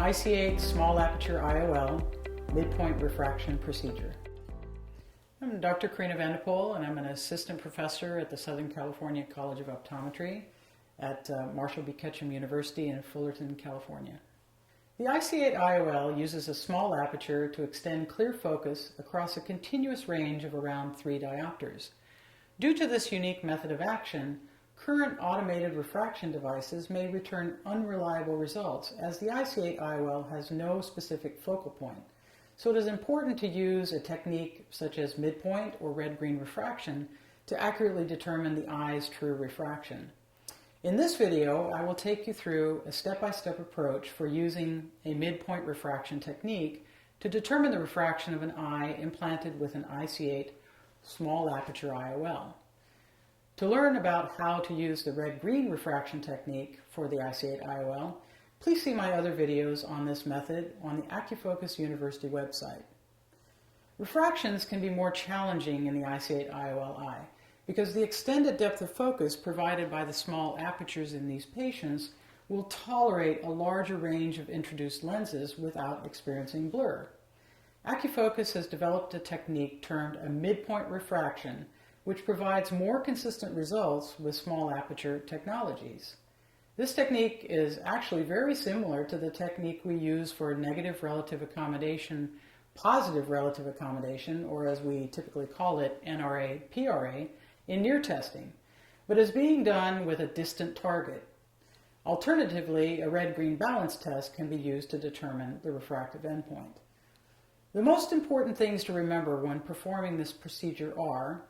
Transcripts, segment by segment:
IC-8 small aperture IOL midpoint refraction procedure. I'm Dr. Karina Vanderpoel, and I'm an assistant professor at the Southern California College of Optometry at Marshall B. Ketchum University in Fullerton, California. The IC-8 IOL uses a small aperture to extend clear focus across a continuous range of around 3 diopters. Due to this unique method of action, current automated refraction devices may return unreliable results, as the IC-8 IOL has no specific focal point. So it is important to use a technique such as midpoint or red-green refraction to accurately determine the eye's true refraction. In this video, I will take you through a step-by-step approach for using a midpoint refraction technique to determine the refraction of an eye implanted with an IC-8 small aperture IOL. To learn about how to use the red-green refraction technique for the IC-8 IOL, please see my other videos on this method on the AcuFocus University website. Refractions can be more challenging in the IC-8 IOL eye because the extended depth of focus provided by the small apertures in these patients will tolerate a larger range of introduced lenses without experiencing blur. AcuFocus has developed a technique termed a midpoint refraction, which provides more consistent results with small aperture technologies. This technique is actually very similar to the technique we use for negative relative accommodation, positive relative accommodation, or as we typically call it, NRA, PRA, in near testing, but is being done with a distant target. Alternatively, a red-green balance test can be used to determine the refractive endpoint. The most important things to remember when performing this procedure are: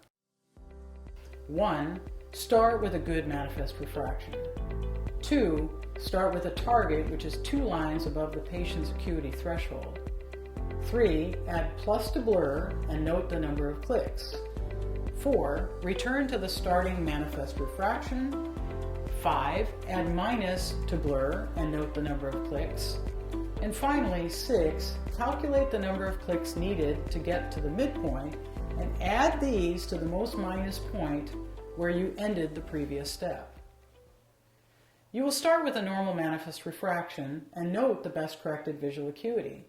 1. Start with a good manifest refraction. 2. Start with a target which is 2 lines above the patient's acuity threshold. 3. Add plus to blur and note the number of clicks. 4. Return to the starting manifest refraction. 5. Add minus to blur and note the number of clicks. And finally, 6. Calculate the number of clicks needed to get to the midpoint and add these to the most minus point where you ended the previous step. You will start with a normal manifest refraction and note the best corrected visual acuity.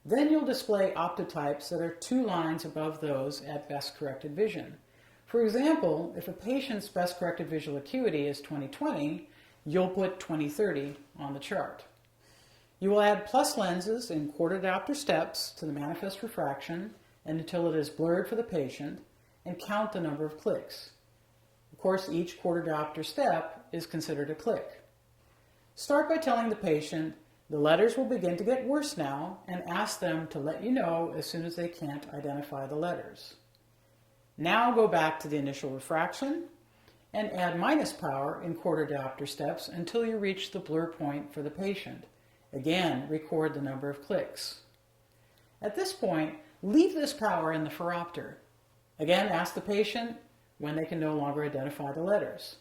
Then you'll display optotypes that are 2 lines above those at best corrected vision. For example, if a patient's best corrected visual acuity is 20/20, you'll put 20/30 on the chart. You will add plus lenses in quarter diopter steps to the manifest refraction and until it is blurred for the patient, and count the number of clicks. Of course, each quarter diopter step is considered a click. Start by telling the patient the letters will begin to get worse now, and ask them to let you know as soon as they can't identify the letters. Now go back to the initial refraction and add minus power in quarter diopter steps until you reach the blur point for the patient. Again, record the number of clicks. At this point, leave this power in the phoropter. Again, ask the patient when they can no longer identify the letters.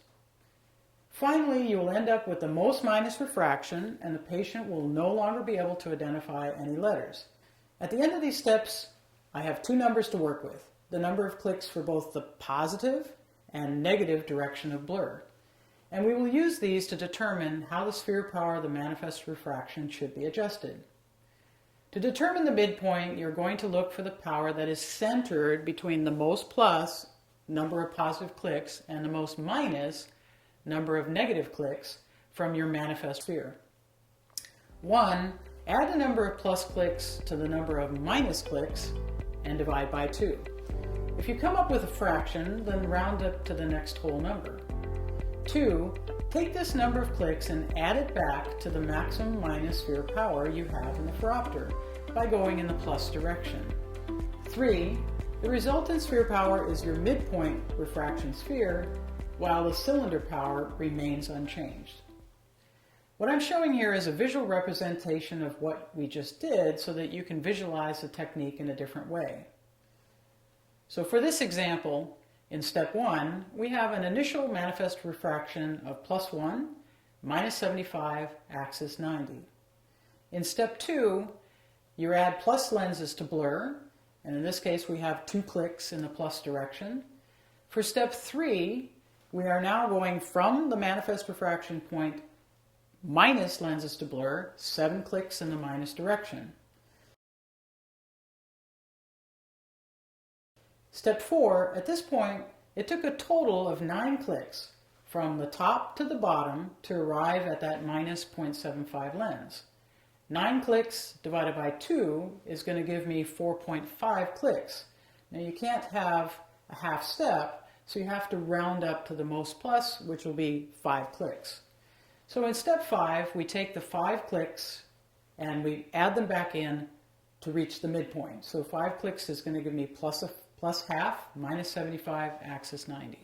Finally, you will end up with the most minus refraction, and the patient will no longer be able to identify any letters. At the end of these steps, I have 2 numbers to work with: the number of clicks for both the positive and negative direction of blur. And we will use these to determine how the sphere power of the manifest refraction should be adjusted. To determine the midpoint, you're going to look for the power that is centered between the most plus number of positive clicks and the most minus number of negative clicks from your manifest sphere. 1. Add the number of plus clicks to the number of minus clicks and divide by 2. If you come up with a fraction, then round up to the next whole number. 2. Take this number of clicks and add it back to the maximum minus sphere power you have in the phoropter by going in the plus direction. 3. The resultant sphere power is your midpoint refraction sphere, while the cylinder power remains unchanged. What I'm showing here is a visual representation of what we just did so that you can visualize the technique in a different way. So for this example, in step 1, we have an initial manifest refraction of +1, -75, axis 90. In step 2, you add plus lenses to blur, and in this case we have 2 clicks in the plus direction. For step 3, we are now going from the manifest refraction point minus lenses to blur, 7 clicks in the minus direction. Step 4, at this point, it took a total of 9 clicks from the top to the bottom to arrive at that minus 0.75 lens. 9 clicks divided by 2 is going to give me 4.5 clicks. Now you can't have a half step, so you have to round up to the most plus, which will be 5 clicks. So in step 5, we take the 5 clicks and we add them back in to reach the midpoint. So 5 clicks is going to give me plus half, minus 75, axis 90.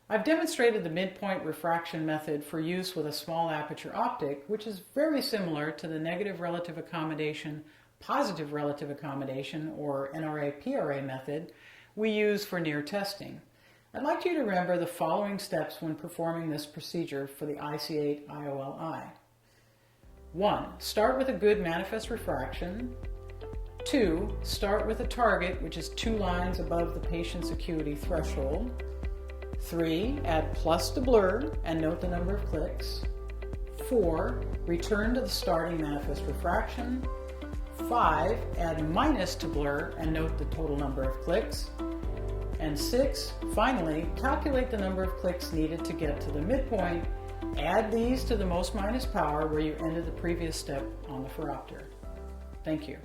I've demonstrated the midpoint refraction method for use with a small aperture optic, which is very similar to the negative relative accommodation, positive relative accommodation, or NRA-PRA method we use for near testing. I'd like you to remember the following steps when performing this procedure for the IC-8 IOL eye. 1. Start with a good manifest refraction. 2. Start with a target which is 2 lines above the patient's acuity threshold. 3. Add plus to blur and note the number of clicks. 4. Return to the starting manifest refraction. 5. Add minus to blur and note the total number of clicks. And 6. Finally, calculate the number of clicks needed to get to the midpoint. Add these to the most minus power where you ended the previous step on the phoropter. Thank you.